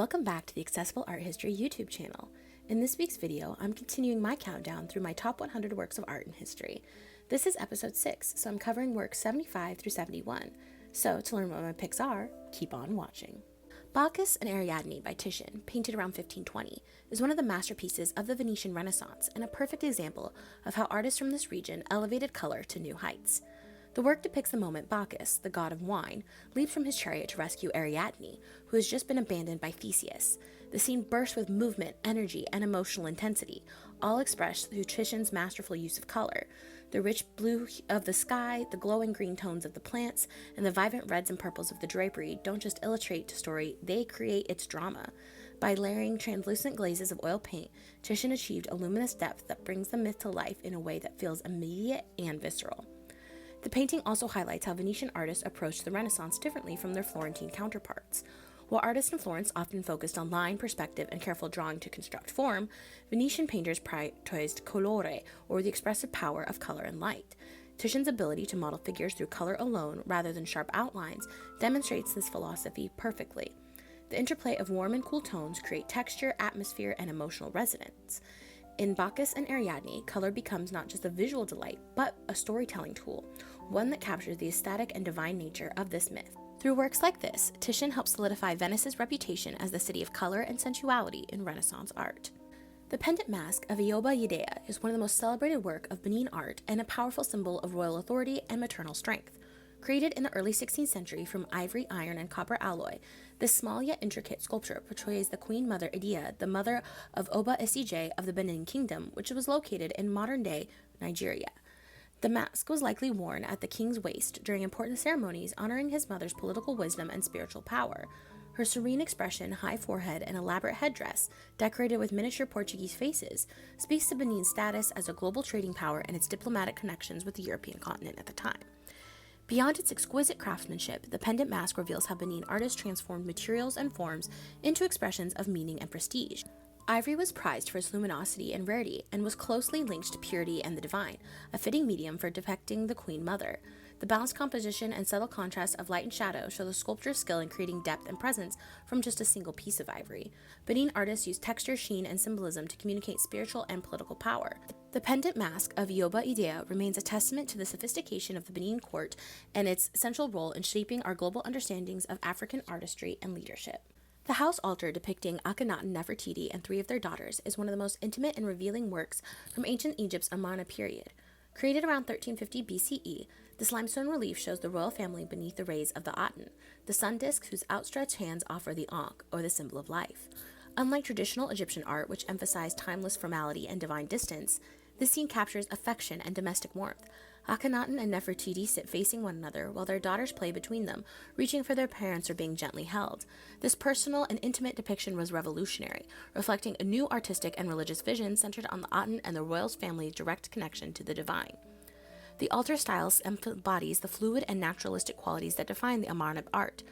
Welcome back to the Accessible Art History YouTube channel. In this week's video, I'm continuing my countdown through my top 100 works of art in history. This is episode 6, so I'm covering works 75 through 71. So to learn what my picks are, keep on watching. Bacchus and Ariadne by Titian, painted around 1520, is one of the masterpieces of the Venetian Renaissance and a perfect example of how artists from this region elevated color to new heights. The work depicts the moment Bacchus, the god of wine, leaps from his chariot to rescue Ariadne, who has just been abandoned by Theseus. The scene bursts with movement, energy, and emotional intensity, all expressed through Titian's masterful use of color. The rich blue of the sky, the glowing green tones of the plants, and the vibrant reds and purples of the drapery don't just illustrate the story, they create its drama. By layering translucent glazes of oil paint, Titian achieved a luminous depth that brings the myth to life in a way that feels immediate and visceral. The painting also highlights how Venetian artists approached the Renaissance differently from their Florentine counterparts. While artists in Florence often focused on line, perspective, and careful drawing to construct form, Venetian painters prioritized colore, or the expressive power of color and light. Titian's ability to model figures through color alone rather than sharp outlines demonstrates this philosophy perfectly. The interplay of warm and cool tones create texture, atmosphere, and emotional resonance. In Bacchus and Ariadne, color becomes not just a visual delight, but a storytelling tool, one that captures the aesthetic and divine nature of this myth. Through works like this, Titian helped solidify Venice's reputation as the city of color and sensuality in Renaissance art. The pendant mask of Ioba Yedea is one of the most celebrated work of Benin art and a powerful symbol of royal authority and maternal strength. Created in the early 16th century from ivory, iron, and copper alloy, this small yet intricate sculpture portrays the Queen Mother Idea, the mother of Oba Esije of the Benin Kingdom, which was located in modern-day Nigeria. The mask was likely worn at the king's waist during important ceremonies honoring his mother's political wisdom and spiritual power. Her serene expression, high forehead, and elaborate headdress, decorated with miniature Portuguese faces, speaks to Benin's status as a global trading power and its diplomatic connections with the European continent at the time. Beyond its exquisite craftsmanship, the pendant mask reveals how Benin artists transformed materials and forms into expressions of meaning and prestige. Ivory was prized for its luminosity and rarity, and was closely linked to purity and the divine, a fitting medium for depicting the Queen Mother. The balanced composition and subtle contrast of light and shadow show the sculptor's skill in creating depth and presence from just a single piece of ivory. Benin artists used texture, sheen, and symbolism to communicate spiritual and political power. The pendant mask of Ioba Idea remains a testament to the sophistication of the Benin court and its central role in shaping our global understandings of African artistry and leadership. The house altar depicting Akhenaten, Nefertiti, and 3 of their daughters is one of the most intimate and revealing works from ancient Egypt's Amarna period. Created around 1350 BCE, this limestone relief shows the royal family beneath the rays of the Aten, the sun discs whose outstretched hands offer the Ankh, or the symbol of life. Unlike traditional Egyptian art, which emphasized timeless formality and divine distance, this scene captures affection and domestic warmth. Akhenaten and Nefertiti sit facing one another while their daughters play between them, reaching for their parents or being gently held. This personal and intimate depiction was revolutionary, reflecting a new artistic and religious vision centered on the Aten and the royal family's direct connection to the divine. The altar style embodies the fluid and naturalistic qualities that define the Amarna art.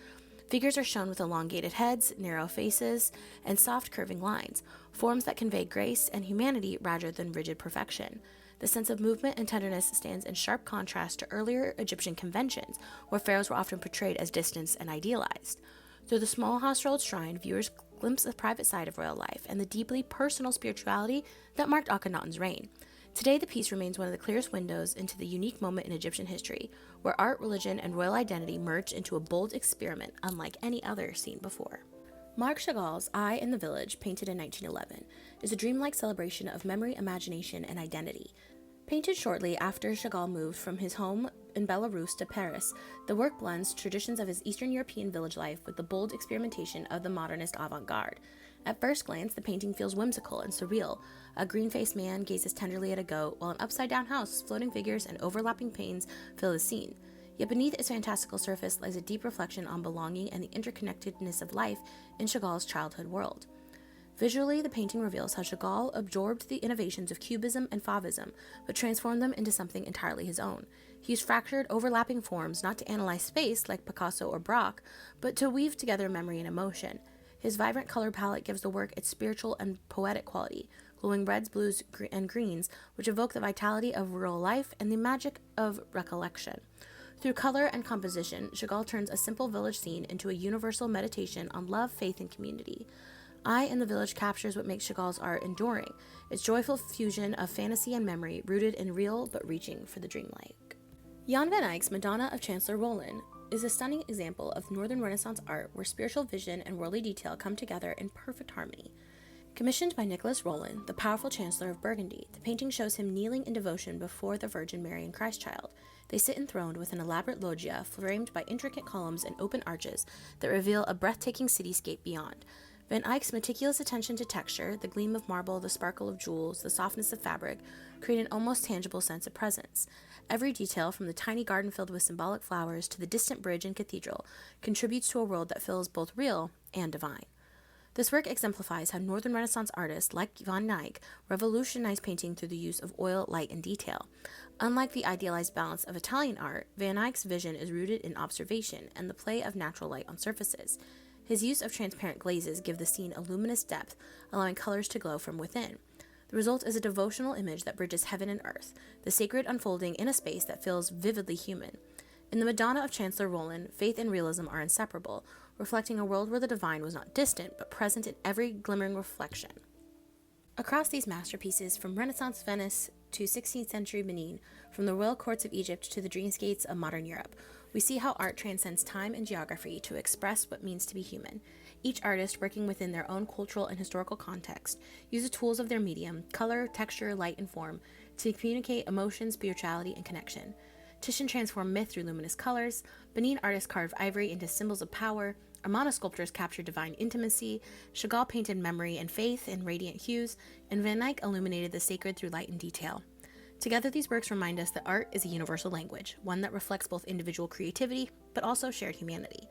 Figures are shown with elongated heads, narrow faces, and soft curving lines, forms that convey grace and humanity rather than rigid perfection. The sense of movement and tenderness stands in sharp contrast to earlier Egyptian conventions, where pharaohs were often portrayed as distant and idealized. Through the small house-rolled shrine, viewers glimpse the private side of royal life and the deeply personal spirituality that marked Akhenaten's reign. Today, the piece remains one of the clearest windows into the unique moment in Egyptian history, where art, religion, and royal identity merged into a bold experiment unlike any other seen before. Marc Chagall's Eye in the Village, painted in 1911, is a dreamlike celebration of memory, imagination, and identity. Painted shortly after Chagall moved from his home in Belarus to Paris, the work blends traditions of his Eastern European village life with the bold experimentation of the modernist avant-garde. At first glance, the painting feels whimsical and surreal. A green-faced man gazes tenderly at a goat, while an upside-down house, floating figures, and overlapping panes fill the scene. Yet beneath its fantastical surface lies a deep reflection on belonging and the interconnectedness of life in Chagall's childhood world. Visually, the painting reveals how Chagall absorbed the innovations of Cubism and Fauvism, but transformed them into something entirely his own. He used fractured, overlapping forms not to analyze space like Picasso or Braque, but to weave together memory and emotion. His vibrant color palette gives the work its spiritual and poetic quality, glowing reds, blues, and greens, which evoke the vitality of rural life and the magic of recollection. Through color and composition, Chagall turns a simple village scene into a universal meditation on love, faith, and community. Eye in the Village captures what makes Chagall's art enduring, its joyful fusion of fantasy and memory rooted in real but reaching for the dreamlike. Jan van Eyck's Madonna of Chancellor Roland is a stunning example of Northern Renaissance art where spiritual vision and worldly detail come together in perfect harmony. Commissioned by Nicholas Roland, the powerful Chancellor of Burgundy, the painting shows him kneeling in devotion before the Virgin Mary and Christ Child. They sit enthroned with an elaborate loggia framed by intricate columns and open arches that reveal a breathtaking cityscape beyond. Van Eyck's meticulous attention to texture, the gleam of marble, the sparkle of jewels, the softness of fabric, create an almost tangible sense of presence. Every detail, from the tiny garden filled with symbolic flowers to the distant bridge and cathedral, contributes to a world that feels both real and divine. This work exemplifies how Northern Renaissance artists like Van Eyck revolutionized painting through the use of oil, light, and detail. Unlike the idealized balance of Italian art, Van Eyck's vision is rooted in observation and the play of natural light on surfaces. His use of transparent glazes give the scene a luminous depth, allowing colors to glow from within. The result is a devotional image that bridges heaven and earth, the sacred unfolding in a space that feels vividly human. In the Madonna of Chancellor Roland, faith and realism are inseparable, reflecting a world where the divine was not distant, but present in every glimmering reflection. Across these masterpieces, from Renaissance Venice to 16th century Benin, from the royal courts of Egypt to the dreamscapes of modern Europe, we see how art transcends time and geography to express what it means to be human. Each artist, working within their own cultural and historical context, uses tools of their medium, color, texture, light, and form, to communicate emotion, spirituality, and connection. Titian transformed myth through luminous colors, Benin artists carved ivory into symbols of power, Armana sculptors captured divine intimacy, Chagall painted memory and faith in radiant hues, and Van Eyck illuminated the sacred through light and detail. Together, these works remind us that art is a universal language, one that reflects both individual creativity, but also shared humanity.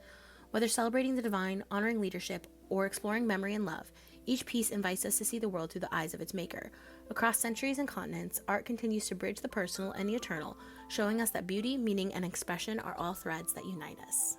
Whether celebrating the divine, honoring leadership, or exploring memory and love, each piece invites us to see the world through the eyes of its maker. Across centuries and continents, art continues to bridge the personal and the eternal, showing us that beauty, meaning, and expression are all threads that unite us.